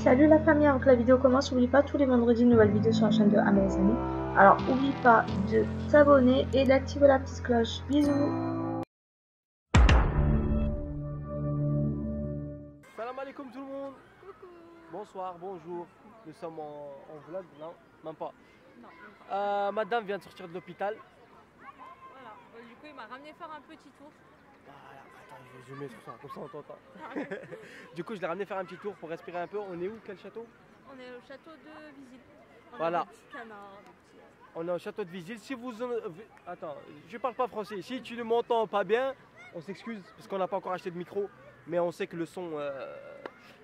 Salut la famille, avant que la vidéo commence, n'oublie pas tous les vendredis une nouvelle vidéo sur la chaîne de Amel Samy. Alors n'oublie pas de t'abonner et d'activer la petite cloche. Bisous. Salam alaikum tout le monde. Coucou. Bonsoir, bonjour. Nous sommes en vlog, non, même pas. Non, même pas. Madame vient de sortir de l'hôpital. Voilà. Bon, du coup, il m'a ramené faire un petit tour. Voilà, attends, je vais zoomer sur ça, comme ça on t'entend. Du coup, je l'ai ramené faire un petit tour pour respirer un peu. On est où? Quel château? On est au château de Vizille. Voilà. Des petits canards, des petits... On est au château de Vizille. Si vous... Attends, je parle pas français. Si tu ne m'entends pas bien, on s'excuse parce qu'on n'a pas encore acheté de micro. Mais on sait que le son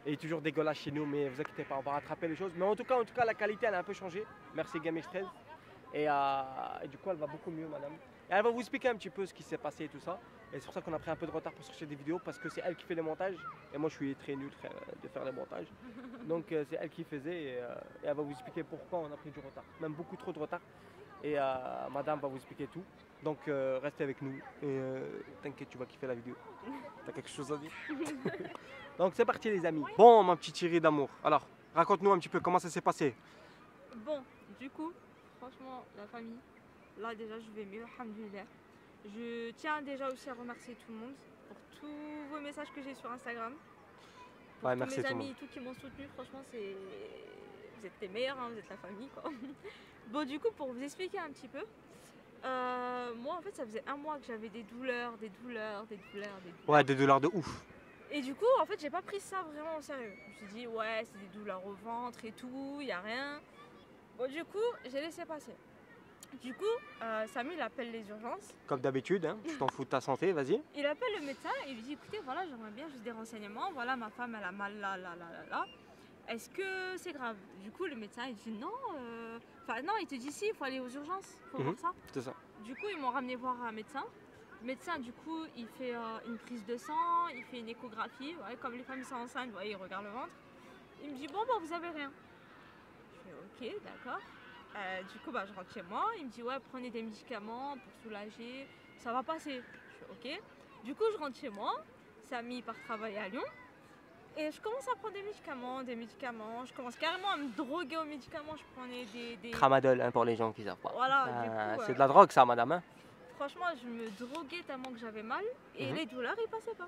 est toujours dégueulasse chez nous. Mais vous inquiétez pas, on va rattraper les choses. Mais en tout cas, la qualité, elle a un peu changé. Merci Game Express. Et du coup, elle va beaucoup mieux, madame. Et elle va vous expliquer un petit peu ce qui s'est passé et tout ça. Et c'est pour ça qu'on a pris un peu de retard pour sortir des vidéos. Parce que c'est elle qui fait les montages. Et moi, je suis très nul de faire les montages. Donc, c'est elle qui faisait. Et elle va vous expliquer pourquoi on a pris du retard. Même beaucoup trop de retard. Et madame va vous expliquer tout. Donc, restez avec nous. Et t'inquiète, tu vas kiffer la vidéo. T'as quelque chose à dire? Donc, c'est parti, les amis. Bon, ma petite chérie d'amour. Alors, raconte-nous un petit peu comment ça s'est passé. Bon, du coup, franchement, la famille, là déjà, je vais mieux, alhamdoulilah. Je tiens déjà aussi à remercier tout le monde pour tous vos messages que j'ai sur Instagram. Pour Ouais, tous merci mes tout le amis monde. et tout qui m'ont soutenu, franchement, vous êtes les meilleurs, hein, vous êtes la famille, quoi. Bon, du coup, pour vous expliquer un petit peu, moi, en fait, ça faisait un mois que j'avais des douleurs. Ouais, des douleurs de ouf. Et du coup, en fait, j'ai pas pris ça vraiment au sérieux. Je me suis dit, ouais, c'est des douleurs au ventre et tout, y a rien. Bon, du coup, j'ai laissé passer. Du coup, Samy, il appelle les urgences. Comme d'habitude, hein, tu t'en fous de ta santé, vas-y. Il appelle le médecin et lui dit, écoutez, voilà, j'aimerais bien juste des renseignements. Voilà, ma femme, elle a mal là. Est-ce que c'est grave? Du coup, le médecin, il dit non. Enfin, non, il te dit si, il faut aller aux urgences. Il faut voir ça. C'est ça. Du coup, ils m'ont ramené voir un médecin. Le médecin, du coup, il fait une prise de sang, il fait une échographie. Ouais, comme les femmes sont enceintes, ouais, il regarde le ventre. Il me dit, bon, bah, vous avez rien. Je fais, ok, d'accord. Du coup, bah, je rentre chez moi. Il me dit, ouais, prenez des médicaments pour soulager. Ça va passer. Je fais, ok. Du coup, je rentre chez moi. Samy part travailler à Lyon. Et je commence à prendre des médicaments. Je commence carrément à me droguer aux médicaments. Je prenais des... Tramadol, hein, pour les gens qui savent pas. Voilà, du coup, c'est de la drogue, ça, madame. Hein. Franchement, je me droguais tellement que j'avais mal. Et les douleurs, ils passaient pas.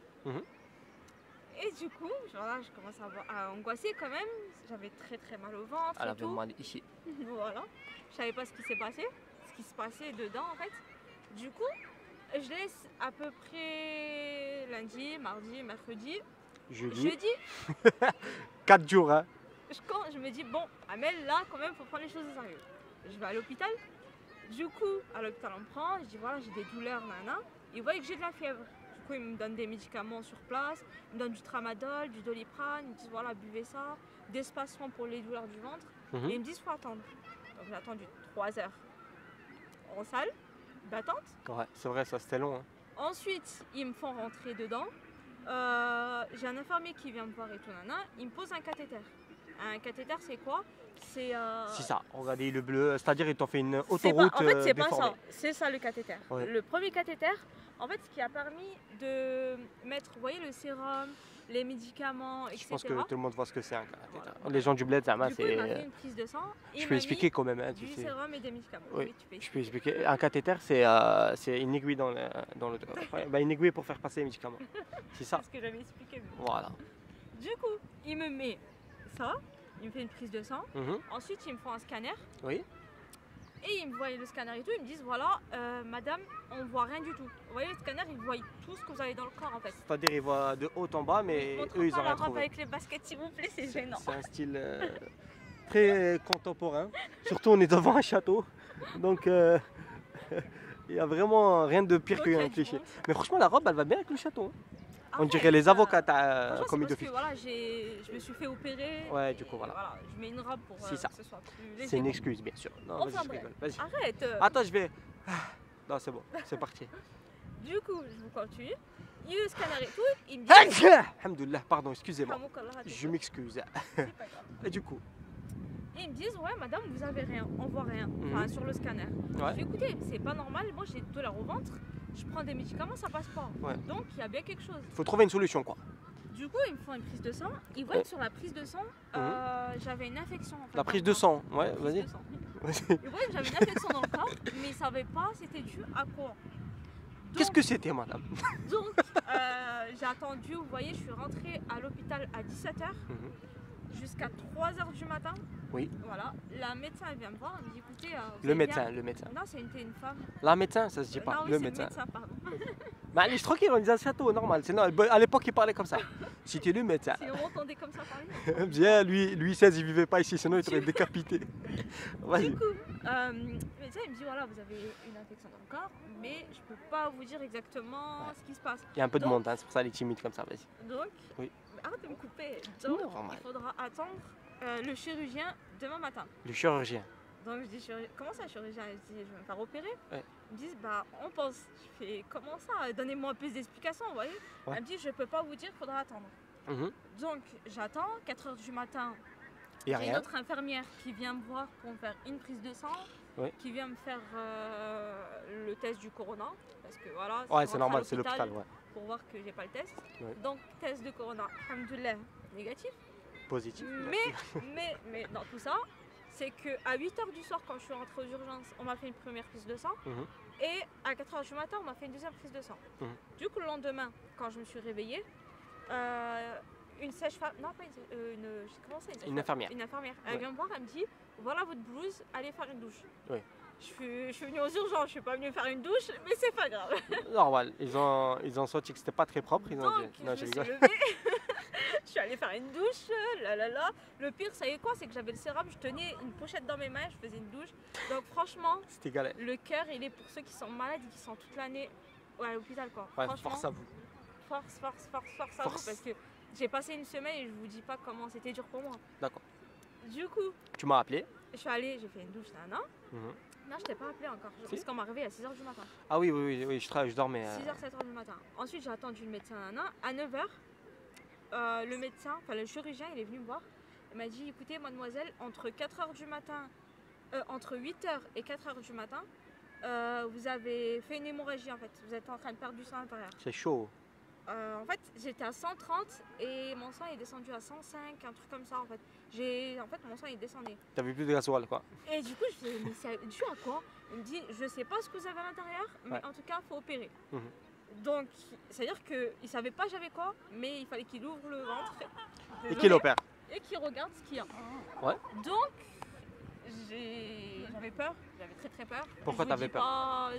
Et du coup, voilà, je commence à angoisser quand même. J'avais très mal au ventre. Elle et avait tout. mal ici. Voilà. Je savais pas ce qui s'est passé. Ce qui se passait dedans, en fait. Du coup, je laisse à peu près lundi, mardi, mercredi. Jeudi, 4 jours, hein. je me dis, bon, Amel, là, quand même, faut prendre les choses au sérieux. Je vais à l'hôpital. Du coup, à l'hôpital, on me prend. Je dis, voilà, j'ai des douleurs, nana. Ils voient que j'ai de la fièvre. Du coup, ils me donnent des médicaments sur place. Ils me donnent du tramadol, du doliprane. Ils me disent, voilà, buvez ça. Des spasmons pour les douleurs du ventre. Et ils me disent, faut attendre. Donc, j'ai attendu 3 heures en salle d'attente. Ouais, c'est vrai, ça, c'était long. Hein. Ensuite, ils me font rentrer dedans. J'ai un infirmier qui vient me voir et tout, nana. Il me pose un cathéter. Un cathéter, c'est quoi? C'est ça, regardez le bleu, c'est-à-dire ils t'ont fait une c'est autoroute pas, en fait, c'est pas déformée. ça. C'est ça le cathéter. Ouais. Le premier cathéter, en fait, ce qui a permis de mettre, vous voyez, le sérum, les médicaments, etc. Je pense que tout le monde voit ce que c'est un cathéter. Les gens du bled, ça Du coup, il m'a fait c'est... une prise de sang. Je peux expliquer quand même, hein, tu du sais. sérum et des médicaments. Oui, tu peux je peux expliquer. Un cathéter, c'est une aiguille dans le... Ouais, bah, une aiguille pour faire passer les médicaments. C'est ça. C'est ce que j'avais expliqué. Voilà. Du coup, il me met ça, il me fait une prise de sang. Ensuite, ils me font un scanner. Oui. Et ils me voient le scanner et tout, ils me disent voilà, madame, on voit rien du tout. Vous voyez le scanner, ils voient tout ce que vous avez dans le corps en fait. C'est-à-dire ils voient de haut en bas, mais eux ils ont pas rien la robe trouvé. avec les baskets s'il vous plaît, c'est gênant. C'est un style très contemporain. Surtout on est devant un château, donc il n'y a vraiment rien de pire qu'un cliché. Mais franchement la robe elle va bien avec le château. Hein. On dirait les avocats commis d'office. Voilà, je me suis fait opérer. Ouais, du coup voilà. Je mets une robe pour que ce soit plus léger. C'est une excuse bien sûr. Non, Enfin, vas-y, je rigole. Vas-y. Arrête. Attends, je vais... Non, c'est bon, c'est parti. Du coup, je vous continue. Il y a eu le scanner et tout, il me dit... Alhamdoulilah, pardon, excusez-moi. Je Je m'excuse. C'est pas grave. Et du coup, Et ils me disent, ouais, madame, vous avez rien, on voit rien, enfin, sur le scanner. Ouais. Je dis, écoutez, c'est pas normal, moi j'ai des douleurs au ventre, je prends des médicaments, ça passe pas. Ouais. Donc il y a bien quelque chose. il faut trouver une solution quoi. Du coup, ils me font une prise de sang. Ils voient que sur la prise de sang, j'avais une infection. En fait, La dans prise le de corps. sang, ouais, La prise vas-y. de sang. Vas-y. Ils voient que j'avais une infection dans le corps, mais ils savaient pas c'était dû à quoi. Qu'est-ce que c'était, madame? Donc, j'ai attendu, vous voyez, je suis rentrée à l'hôpital à 17h jusqu'à 3h du matin. Oui. Voilà, la médecin elle vient me voir, elle me dit écoutez. Vous Le allez bien médecin. Non, c'était une femme. La médecin, ça se dit pas. Non, oui, le c'est médecin. le médecin, pardon. Mais allez, je suis tranquille, on disait château, normal. C'est normal. À l'époque, il parlait comme ça. C'était le médecin. Si on m'entendait comme ça parler. Bien, lui, 16, il vivait pas ici, sinon il t'aurait décapité. Vas-y. Du coup, le médecin il me dit voilà, vous avez une infection dans le corps, mais je peux pas vous dire exactement ce qui se passe. Il y a un peu de Donc- monde, hein, c'est pour ça elle est timide comme ça, vas-y. Donc, Oui. arrête de me couper. Donc, Normal. il faudra attendre le chirurgien demain matin. Le chirurgien. Donc je dis comment ça chirurgien? Je dis je vais me faire opérer. Ouais. Ils me disent bah on pense. Je fais comment ça? Donnez-moi plus d'explications, vous voyez. Ouais. Elle me dit je peux pas vous dire, il faudra attendre. Mhm. Donc j'attends, 4h du matin, Il y a j'ai une rien. autre infirmière qui vient me voir pour me faire une prise de sang, Ouais. qui vient me faire le test du corona, parce que voilà, Ouais, je c'est rentre à normal, c'est l'hôpital, ouais. pour voir que j'ai pas le test. Ouais. Donc test de corona, alhamdoulilah, négatif. Positif. Mais dans tout ça, c'est qu'à 8h du soir, quand je suis rentrée aux urgences, on m'a fait une première prise de sang. Mhm. Et à 4h du matin, on m'a fait une deuxième prise de sang. Mhm. Du coup, le lendemain, quand je me suis réveillée, une sage-femme, non pas comment c'est, Une infirmière. Une infirmière. Elle Ouais. vient me voir, elle me dit voilà votre blouse, allez faire une douche. Ouais. Je suis venue aux urgences, je suis pas venue faire une douche, mais c'est pas grave. Normal, ils ont senti que c'était pas très propre, ils ont Donc, dit. Non, je je me suis rigole. levée, je suis allée faire une douche, là. Le pire, ça y est quoi, c'est que j'avais le sérum, je tenais une pochette dans mes mains, je faisais une douche. Donc franchement, C'était galère. le cœur, il est pour ceux qui sont malades et qui sont toute l'année à l'hôpital, quoi. Ouais, Franchement, force à vous. force à vous, Force. parce que j'ai passé une semaine et je vous dis pas comment c'était dur pour moi. D'accord. Du coup, Tu m'as appelé. je suis allée, j'ai fait une douche, nana. Mhm. Non, je t'ai pas appelé encore, Si. parce qu'on m'a réveillée à 6h du matin. Ah oui, je dormais. 6h, 7h du matin. Ensuite, j'ai attendu le médecin, nana. À 9h, le médecin, enfin le chirurgien, il est venu me voir. Il m'a dit écoutez, mademoiselle, entre 4h du matin, entre 8h et 4h du matin, vous avez fait une hémorragie en fait. Vous êtes en train de perdre du sang intérieur. C'est chaud. En fait, j'étais à 130 et mon sang est descendu à 105, un truc comme ça en fait. En fait, mon sang est descendu. T'avais plus de gasoil, quoi. Et du coup, je me dis, mais c'est dû à quoi? Il me dit, je sais pas ce que vous avez à l'intérieur, mais Ouais. en tout cas, il faut opérer. Mhm. Donc, c'est-à-dire qu'il savait pas j'avais quoi, mais il fallait qu'il ouvre le ventre. Et Désolée. qu'il opère. Et qu'il regarde ce qu'il y a. Ouais. Donc, j'avais peur, j'avais très peur. Pourquoi Je vous t'avais dis peur? pas,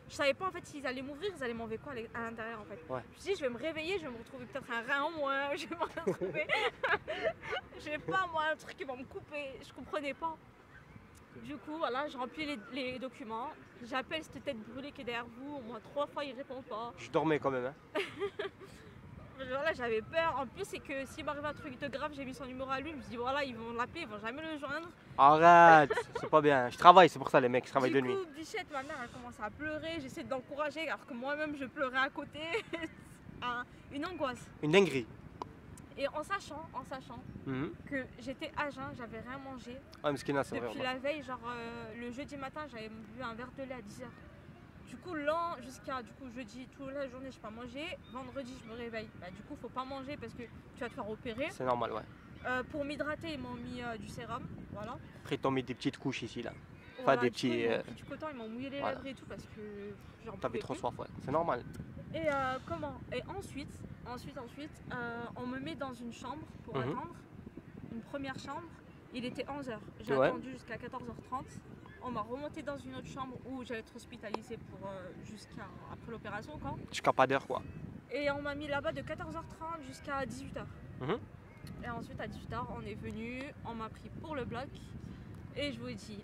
je savais pas en fait s'ils allaient m'ouvrir, ils allaient m'enlever quoi à l'intérieur en fait. Ouais. Je me suis dit, je vais me réveiller, je vais me retrouver peut-être un rein en moins, je vais me retrouver, je sais pas moi, un truc qui va me couper, je comprenais pas. Du coup, voilà, je remplis les documents, j'appelle cette tête brûlée qui est derrière vous, au moins 3 fois il répond pas. Je dormais quand même, hein. Voilà, j'avais peur. En plus, c'est que s'il m'arrive un truc de grave, j'ai mis son numéro à lui. Je me dis, voilà, ils vont l'appeler, ils vont jamais le joindre. Arrête, c'est pas bien. Je travaille, c'est pour ça les mecs, je travaille de Du nuit. coup, Bichette, ma mère, elle commence à pleurer. J'essaie d'encourager, alors que moi-même, je pleurais à côté. Une angoisse. Une dinguerie. Et en sachant Mhm. que j'étais à jeun, j'avais rien mangé. Ah, mais Skina, c'est vrai. Depuis la veille, genre le jeudi matin, j'avais bu un verre de lait à 10h. Du coup, jusqu'à jeudi, toute la journée, je n'ai pas mangé. Vendredi, je me réveille. Bah, du coup, faut pas manger parce que tu vas te faire opérer. C'est normal, ouais. Pour m'hydrater, ils m'ont mis du sérum. Voilà. Après, ils t'ont mis des petites couches ici, là. Voilà, des du coup, petits, ils m'ont pris du coton, ils m'ont mouillé les voilà. lèvres et tout parce que j'en T'avais pouvais trop plus. soif, ouais. C'est normal. Et Et ensuite, on me met dans une chambre pour Mhm. attendre. Une première chambre. Il était 11h. J'ai Ouais. attendu jusqu'à 14h30. On m'a remonté dans une autre chambre où j'allais être hospitalisée pour jusqu'à après l'opération quoi. Jusqu'à pas d'heure, quoi. Et on m'a mis là-bas de 14h30 jusqu'à 18h. Mhm. Et ensuite à 18h, on est venu, on m'a pris pour le bloc. Et je vous dis,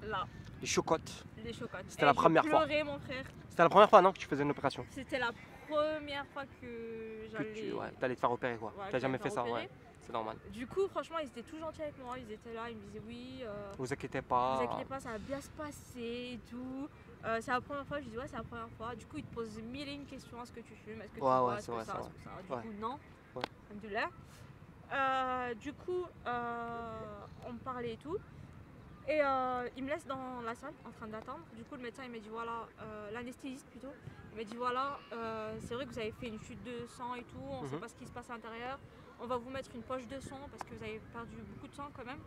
là, Les chocottes. les chocottes. C'était la première fois. J'ai pleuré, mon frère. C'était la première fois, non, que tu faisais une opération? C'était la première fois que Que j'allais. ouais, t'allais te faire opérer, quoi. Ouais, T'as j'allais jamais me fait faire ça, opérer. ouais. C'est normal. Du coup, franchement, ils étaient tout gentils avec moi. Ils étaient là, ils me disaient oui. Vous inquiétez Ne pas. vous inquiétez pas, ça va bien se passer et tout. C'est la première fois, je dis ouais, c'est la première fois. Du coup, ils te posent mille et une questions. Est-ce que tu fumes? Est-ce que tu Ouais, bois? ouais, Est-ce c'est que vrai, ça? c'est Est-ce que ça? Du Ouais. coup, non. Ouais. Alhamdoulilah. Du coup, on me parlait et tout. Et il me laisse dans la salle en train d'attendre. Du coup, le médecin il m'a dit voilà, l'anesthésiste plutôt. Il Il m'a dit voilà, c'est vrai que vous avez fait une chute de sang et tout, on ne sait pas ce qui se passe à l'intérieur. On va vous mettre une poche de sang parce que vous avez perdu beaucoup de sang quand même.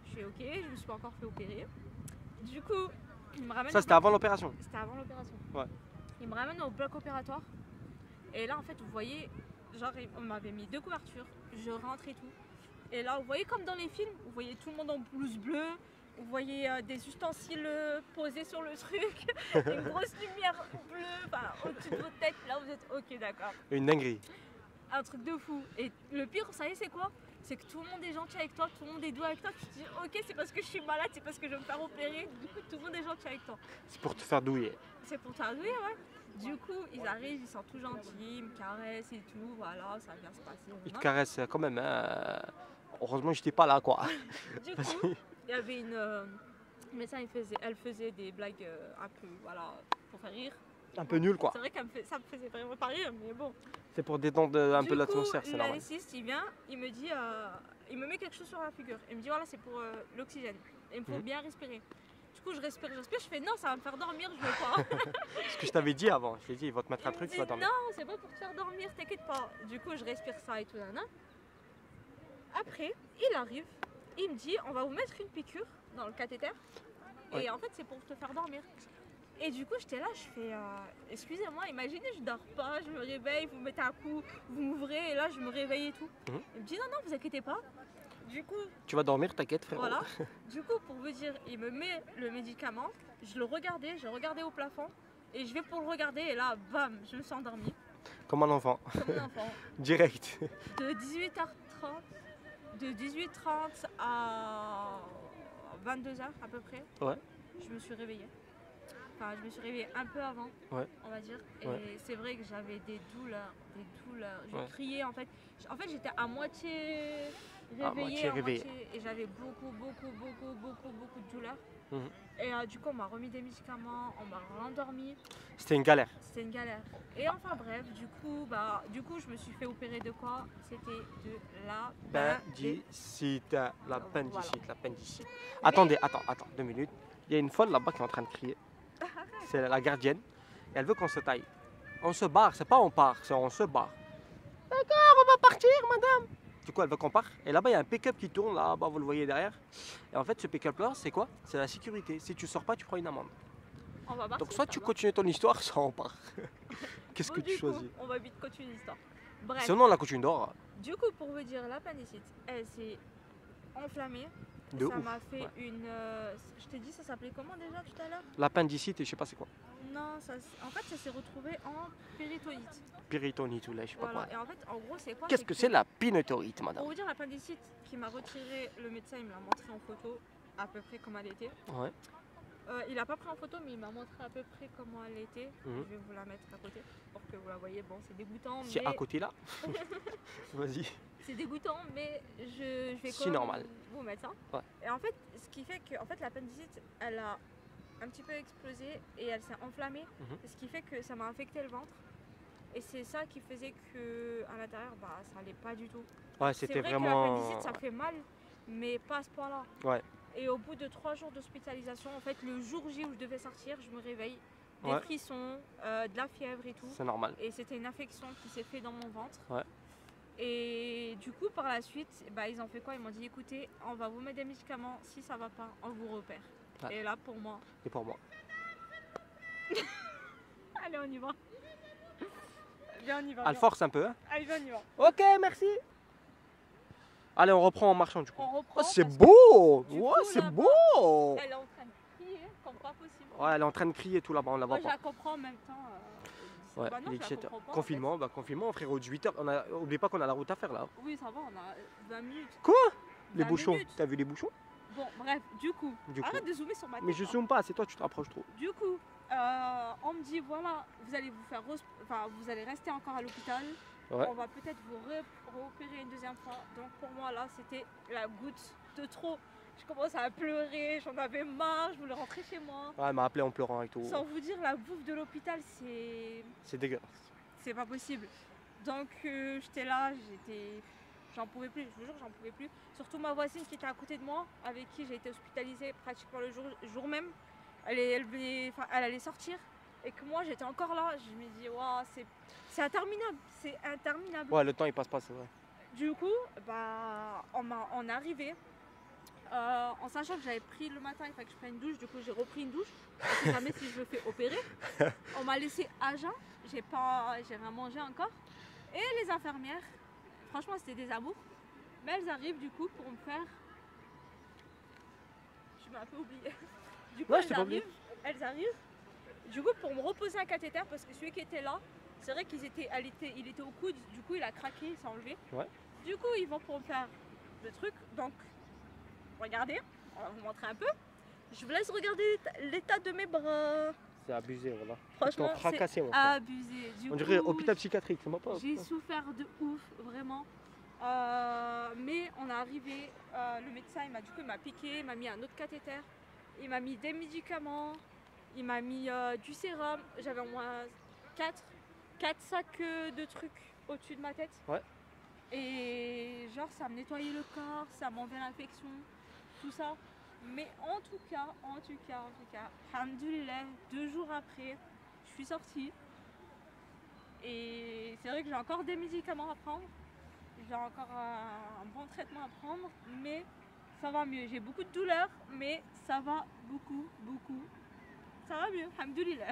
Je fais ok, je me suis pas encore fait opérer. Du coup, il me ramène. Ça, c'était avant l'opération? C'était avant l'opération. Ouais. Il me ramène au bloc opératoire. Et là, en fait, vous voyez, genre, on m'avait mis 2 couvertures, je rentre et tout. Et là, vous voyez comme dans les films, vous voyez tout le monde en blouse bleue, vous voyez des ustensiles posés sur le truc, une grosse lumière bleue au-dessus de votre tête. Là, vous êtes ok, d'accord. Une dinguerie. Un truc de fou. Et le pire, vous savez, c'est quoi? C'est que tout le monde est gentil avec toi, tout le monde est doux avec toi. Tu te dis, ok, c'est parce que je suis malade, c'est parce que je vais me faire opérer. Du coup, tout le monde est gentil avec toi. C'est pour te faire douiller. C'est pour t'ardouiller, ouais. Du coup, ils arrivent, ils sont tout gentils, ils me caressent et tout, voilà, ça va bien se passer. Ils te caressent quand même, hein. Heureusement, j'étais pas là, quoi. Du coup, il y avait une médecin, elle faisait des blagues un peu, voilà, pour faire rire. Un peu nul, quoi. C'est vrai que ça me faisait vraiment pas rire, mais bon. C'est pour détendre un peu l'atmosphère, c'est normal. L'anesthésiste, il vient, il me dit, il me met quelque chose sur la figure. Il me dit, voilà, c'est pour l'oxygène. Il me faut bien respirer. Du coup, je respire, je fais non, ça va me faire dormir, je veux pas. Ce que je t'avais dit avant, je t'ai dit, il va te mettre un truc, tu vas dormir. Non, c'est pas pour te faire dormir, t'inquiète pas. Du coup, je respire ça et tout, nana. Après, il arrive, il me dit, on va vous mettre une piqûre dans le cathéter. Ouais. Et en fait, c'est pour te faire dormir. Et du coup, j'étais là, je fais, excusez-moi, imaginez, je dors pas, je me réveille, vous me mettez un coup, vous m'ouvrez, et là, je me réveille et tout. Il me dit, non, non, vous inquiétez pas. Du coup, tu vas dormir, t'inquiète, frérot. Voilà. Du coup, pour vous dire, il me met le médicament, je regardais au plafond, et je vais pour le regarder, et là, bam, je me suis endormie. Comme un enfant. Comme un enfant. Direct. De 18h30 à 22h à peu près, Ouais. je me suis réveillée. Enfin, je me suis réveillée un peu avant, Ouais. on va dire. Et Ouais. c'est vrai que j'avais des douleurs. Je Ouais. criais en fait. En fait, j'étais à moitié À réveillée, moitié réveillée. et j'avais beaucoup de douleurs. Mhm. Et du coup, on m'a remis des médicaments, on m'a rendormi. C'était une galère. C'était une galère. Et enfin bref, du coup, je me suis fait opérer de quoi? C'était de L'appendicite. L'appendicite, Voilà. l'appendicite. Attendez, attends, 2 minutes. Il y a une folle là-bas qui est en train de crier. C'est la gardienne. Et elle veut qu'on se taille. On se barre, c'est pas on part, c'est on se barre. D'accord, on va partir, madame. Du coup, elle veut qu'on parte. Et là-bas, il y a un pick-up qui tourne, là-bas, vous le voyez derrière. Et en fait, ce pick-up-là, c'est quoi? C'est la sécurité. Si tu sors pas, tu prends une amende. On va partir, Donc, soit ça tu va. continues ton histoire, soit on part. Qu'est-ce Bon, que tu du coup, choisis? on va vite continuer l'histoire. Bref, Sinon, la coutume d'or, du coup, pour vous dire, l'appendicite, elle s'est enflammée. de Ça ouf. m'a fait Ouais. une. Je t'ai dit, ça s'appelait comment déjà tout à l'heure? L'appendicite, et je sais pas c'est quoi. Non, en fait, ça s'est retrouvé en péritonite. Péritonite ou là, je sais pas Voilà. quoi. Et en fait, en gros, c'est quoi? Qu'est-ce que c'est la pinotorite, madame? Pour vous dire, l'appendicite qui m'a retiré, le médecin, il me l'a montré en photo, à peu près comme elle était. Ouais. Il n'a pas pris en photo, mais il m'a montré à peu près comment elle était. Mhm. Je vais vous la mettre à côté pour que vous la voyez. Bon, c'est dégoûtant, C'est mais à côté là. Vas-y. c'est dégoûtant, mais je vais C'est quand même normal. vous mettre ça. Ouais. Et en fait, ce qui fait que l'appendicite, elle a un petit peu explosé et elle s'est enflammée. Mhm. Ce qui fait que ça m'a infecté le ventre. Et c'est ça qui faisait que à l'intérieur, ça allait pas du tout. Ouais, C'est c'était vrai vraiment. que l'appendicite, ça fait mal, mais pas à ce point-là. Ouais. Et au bout de 3 jours d'hospitalisation, en fait, le jour J où je devais sortir, je me réveille, des Ouais. frissons, de la fièvre et tout. C'est normal. Et c'était une infection qui s'est fait dans mon ventre. Ouais. Et du coup, par la suite, ils ont fait quoi? Ils m'ont dit, écoutez, on va vous mettre des médicaments. Si ça va pas, on vous repère. Ouais. Et là, pour moi, Et pour moi. allez, on y va. Viens, on y va. Elle viens. force un peu, hein. Allez, viens, on y va. Ok, merci. Allez, on reprend en marchant du coup. On reprend. Oh, c'est parce que beau. du Ouais, coup, c'est là-bas, beau. Elle est en train de crier comme pas possible. Ouais, elle est en train de crier tout là-bas, on la voit Moi, je pas. la comprends en même temps. Ouais, Bah non, il est je la 17 comprends heures. pas, en Confinement, frérot, 18h. Oublie pas qu'on a la route à faire là. fait. Oui, ça va, on a 20 minutes. Les 20 bouchons. minutes. T'as vu les bouchons? Bon, bref, du coup, Du coup. arrête de zoomer sur ma tête. Mais je hein. zoome pas, c'est toi, tu te rapproches trop. Du coup, on me dit voilà, vous allez vous faire, vous allez rester encore à l'hôpital. Ouais. On va peut-être vous réopérer une deuxième fois. Donc pour moi là, c'était la goutte de trop. Je commençais à pleurer, j'en avais marre, je voulais rentrer chez moi. Ouais, elle m'a appelé en pleurant et tout. Sans vous dire, la bouffe de l'hôpital, C'est dégueulasse. c'est pas possible. Donc j'étais là, j'en pouvais plus, je vous jure, j'en pouvais plus. Surtout ma voisine qui était à côté de moi, avec qui j'ai été hospitalisée pratiquement le jour même. Elle allait sortir et que moi j'étais encore là, je me dis, waouh, c'est interminable, c'est interminable. Ouais, le temps il passe pas, c'est vrai. Du coup, bah, on est arrivé. En sachant que j'avais pris le matin, il fallait que je prenne une douche, du coup j'ai repris une douche. Je sais jamais si je me fais opérer. On m'a laissé à jeun, j'ai rien mangé encore. Et les infirmières, franchement c'était des amours. Mais elles arrivent du coup pour me faire. Je m'ai un peu oublié. Du coup, Ouais, je t'ai pas oublié. elles arrivent. Du coup, pour me reposer un cathéter, parce que celui qui était là, c'est vrai qu'il était au coude, du coup il a craqué, il s'est enlevé. Ouais. Du coup, ils vont pour me faire le truc. Donc, regardez, on va vous montrer un peu. Je vous laisse regarder l'état de mes bras. C'est abusé, voilà. Franchement, Ils t'ont fracassé, c'est mon frère. abusé. Du On dirait coup, hôpital psychiatrique, c'est pas. j'ai souffert de ouf, vraiment. Mais on est arrivé, le médecin il m'a piqué, il m'a mis un autre cathéter, il m'a mis des médicaments, il m'a mis du sérum. J'avais au moins 4 sacs de trucs au-dessus de ma tête. Ouais. Et genre ça me nettoyait le corps, ça m'enlevait l'infection, tout ça. Mais en tout cas, alhamdoulilah, 2 jours après, je suis sortie. Et c'est vrai que j'ai encore des médicaments à prendre. J'ai encore un bon traitement à prendre, mais ça va mieux. J'ai beaucoup de douleurs, mais ça va beaucoup. Ça va mieux, alhamdoulilah.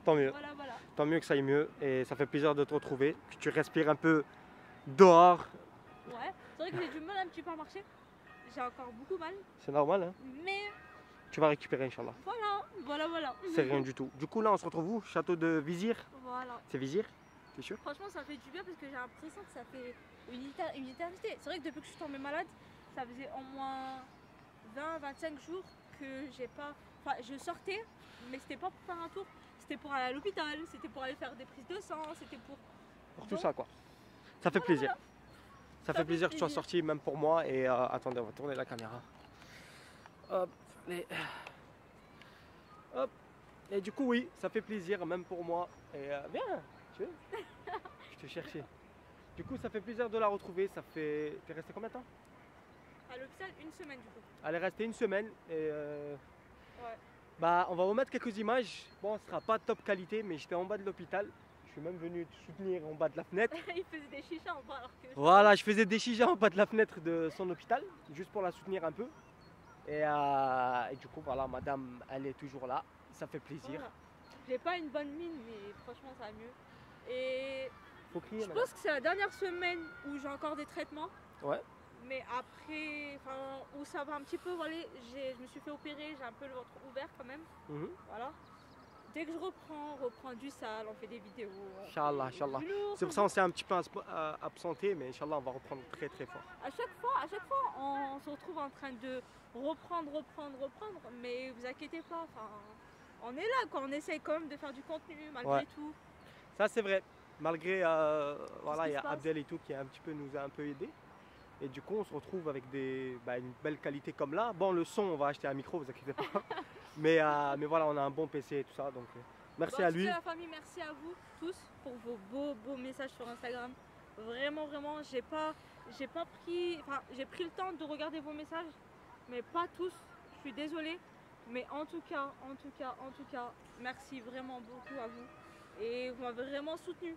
Tant mieux. Voilà. Tant mieux que ça aille mieux. Et ça fait plaisir de te retrouver. Que tu respires un peu dehors. Ouais, c'est vrai que j'ai du mal un petit peu à marcher. J'ai encore beaucoup mal, C'est normal, hein. mais Tu vas récupérer, Inch'Allah. voilà. C'est rien du tout. Du coup, là, on se retrouve où? Château de Vizir. Voilà. C'est Vizir? T'es sûr? Franchement, ça fait du bien parce que j'ai l'impression que ça fait une éternité. C'est vrai que depuis que je suis tombée malade, ça faisait au moins 20-25 jours que j'ai pas. Enfin, je sortais, mais c'était pas pour faire un tour, c'était pour aller à l'hôpital, c'était pour aller faire des prises de sang, c'était pour. Pour tout ça, quoi. Ça fait plaisir. Ça fait plaisir que tu sois sorti, même pour moi. Et attendez, on va tourner la caméra. Hop. Hop. Et du coup, oui, ça fait plaisir, même pour moi. Et viens, tu veux? Je te cherchais. Du coup, ça fait plaisir de la retrouver. Ça fait. T'es resté combien de temps? À l'hôpital, une semaine du coup. Elle est restée une semaine. Et Ouais. bah, on va vous mettre quelques images. Bon, ce sera pas top qualité, mais j'étais en bas de l'hôpital. Je suis même venu te soutenir en bas de la fenêtre. Il faisait des chichas en bas alors que. Voilà, je faisais des chichas en bas de la fenêtre de son hôpital, juste pour la soutenir un peu. Et du coup, voilà, madame, elle est toujours là. Ça fait plaisir. Voilà. J'ai pas une bonne mine, mais franchement, ça va mieux. Et Faut crier, je madame. pense que c'est la dernière semaine où j'ai encore des traitements. Ouais. Mais après, où ça va un petit peu, voilà, je me suis fait opérer, j'ai un peu le ventre ouvert quand même. Mhm. Voilà. Dès que je reprends du sale, on fait des vidéos. Inch'Allah, Inch'Allah. C'est pour ça qu'on s'est un petit peu absenté, mais Inch'Allah, on va reprendre très très fort. À chaque fois, on se retrouve en train de reprendre. Mais vous inquiétez pas, on est là, quoi. On essaye quand même de faire du contenu malgré tout. Ça, c'est vrai. Malgré, voilà, il y a se passe. Abdel et tout qui nous a un peu aidé. Et du coup, on se retrouve avec une belle qualité comme là. Bon, le son, on va acheter un micro, vous inquiétez pas. mais voilà, on a un bon PC et tout ça. Donc, merci à lui. La famille, merci à vous tous pour vos beaux messages sur Instagram. Vraiment, j'ai pris le temps de regarder vos messages, mais pas tous. Je suis désolée, mais en tout cas, merci vraiment beaucoup à vous et vous m'avez vraiment soutenu.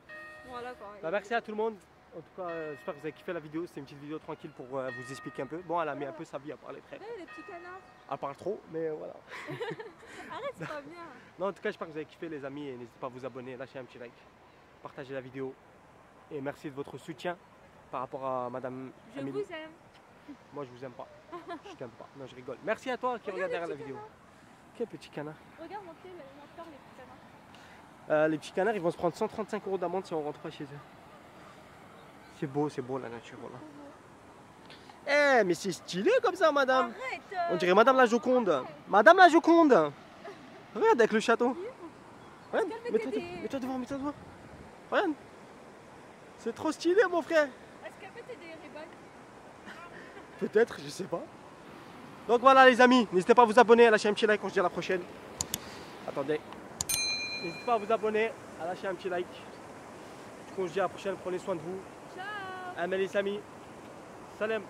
Voilà quoi. Bah, merci à tout le monde. En tout cas, j'espère que vous avez kiffé la vidéo. C'était une petite vidéo tranquille pour vous expliquer un peu. Bon, elle a mis un peu sa vie à parler très. Les petits canards. Elle parle trop, mais voilà. Arrête, c'est pas bien. Non, en tout cas, j'espère que vous avez kiffé, les amis. Et n'hésitez pas à vous abonner, lâcher un petit like, partager la vidéo. Et merci de votre soutien par rapport à madame Je Amélie. vous aime. Moi, je vous aime pas. Je t'aime pas. Non, je rigole. Merci à toi qui regarde derrière la vidéo. Quel petit canard. Regarde, montre-les les petits canards. Les petits canards, ils vont se prendre 135 € d'amende si on rentre pas chez eux. C'est beau la nature, voilà. Eh, mais c'est stylé comme ça, madame. Arrête. On dirait madame la Joconde. Madame la Joconde. Regarde avec le château. Regarde, mets-toi devant. Regarde. C'est trop stylé, mon frère. Est-ce qu'elle mettait des ribbons? Peut-être, je sais pas. Donc voilà, les amis, n'hésitez pas à vous abonner, à lâcher un petit like. On se dit à la prochaine. Attendez. N'hésitez pas à vous abonner, à lâcher un petit like. Du coup, on se dit à la prochaine. Prenez soin de vous. Ciao. Amélie Samy. Salam.